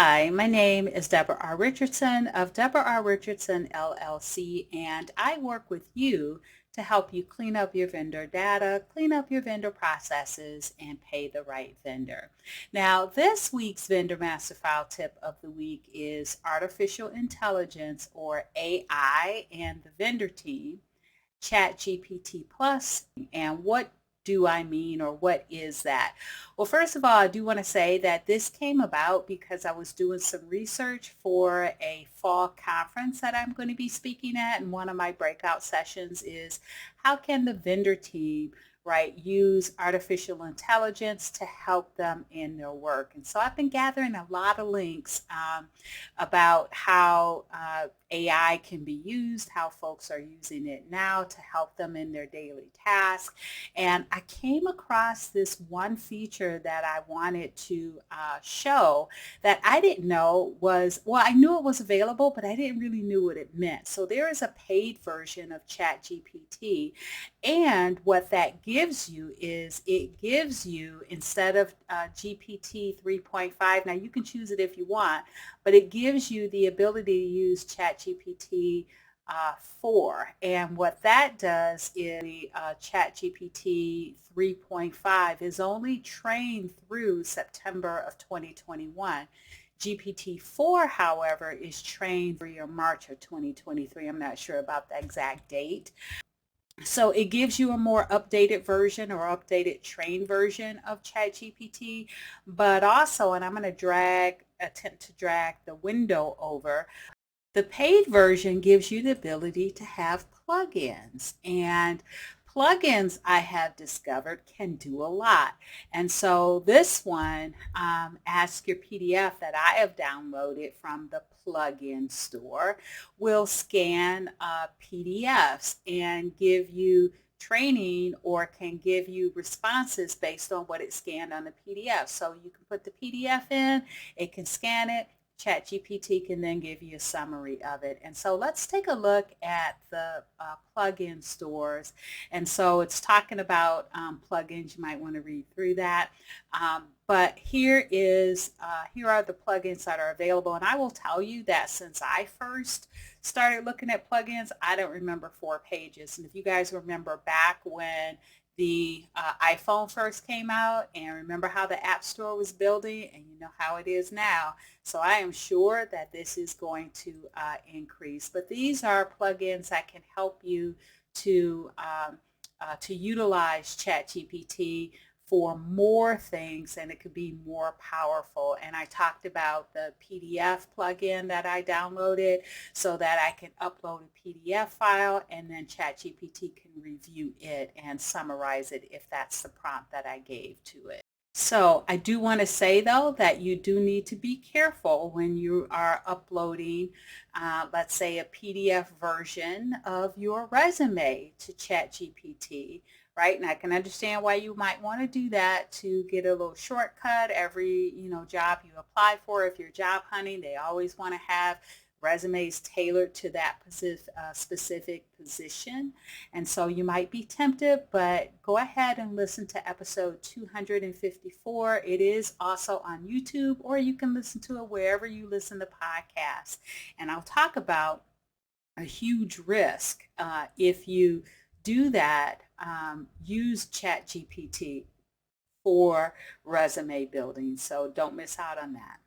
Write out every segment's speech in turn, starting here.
Hi, my name is Debra R. Richardson of Debra R. Richardson LLC, and I work with you to help you clean up your vendor data, clean up your vendor processes, and pay the right vendor. Now, this week's Vendor Master File tip of the week is artificial intelligence, or AI, and the vendor team, ChatGPT Plus. And what do I mean, or what is that? Well, first of all, I do want to say that this came about because I was doing some research for a fall conference that I'm going to be speaking at, and one of my breakout sessions is how can the vendor team, right, use artificial intelligence to help them in their work. And so I've been gathering a lot of links about how AI can be used, how folks are using it now to help them in their daily tasks. And I came across this one feature that I wanted to show that I didn't know was, well, I knew it was available, but I didn't really know what it meant. So there is a paid version of ChatGPT, and what that gives you is it gives you, instead of GPT 3.5, now you can choose it if you want, but it gives you the ability to use ChatGPT 4. And what that does is the ChatGPT 3.5 is only trained through September of 2021. GPT-4, however, is trained through March of 2023. I'm not sure about the exact date. So it gives you a more updated version, or updated trained version of ChatGPT, but also, and I'm going to attempt to drag the window over, the paid version gives you the ability to have plugins, and plugins, I have discovered, can do a lot. And so this one, Ask Your PDF, that I have downloaded from the plugin store, will scan PDFs and give you training, or can give you responses based on what it scanned on the PDF. So you can put the PDF in, it can scan it, ChatGPT can then give you a summary of it. And so let's take a look at the plugin stores. And so it's talking about plugins. You might want to read through that. But here are the plugins that are available. And I will tell you that since I first started looking at plugins, I don't remember 4 pages. And if you guys remember back when the iPhone first came out, and remember how the App Store was building, and you know how it is now. So I am sure that this is going to increase. But these are plugins that can help you to utilize ChatGPT for more things, and it could be more powerful. And I talked about the PDF plugin that I downloaded so that I can upload a PDF file, and then ChatGPT can review it and summarize it if that's the prompt that I gave to it. So I do want to say, though, that you do need to be careful when you are uploading, let's say, a PDF version of your resume to ChatGPT, right? And I can understand why you might want to do that, to get a little shortcut every, job you apply for. If you're job hunting, they always want to have resumes tailored to that specific position. And so you might be tempted, but go ahead and listen to episode 254. It is also on YouTube, or you can listen to it wherever you listen to podcasts. And I'll talk about a huge risk if you do that. Use ChatGPT for resume building, so don't miss out on that.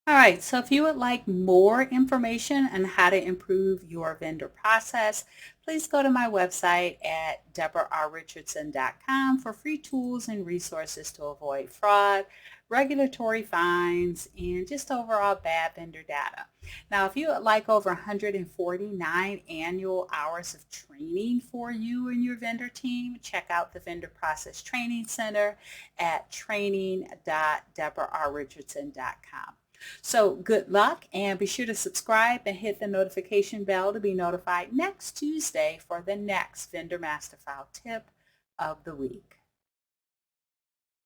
All right, so if you would like more information on how to improve your vendor process, please go to my website at debrarrichardson.com for free tools and resources to avoid fraud, regulatory fines, and just overall bad vendor data. Now, if you would like over 149 annual hours of training for you and your vendor team, check out the Vendor Process Training Center at training.debrarrichardson.com. So good luck, and be sure to subscribe and hit the notification bell to be notified next Tuesday for the next Vendor Master File tip of the week.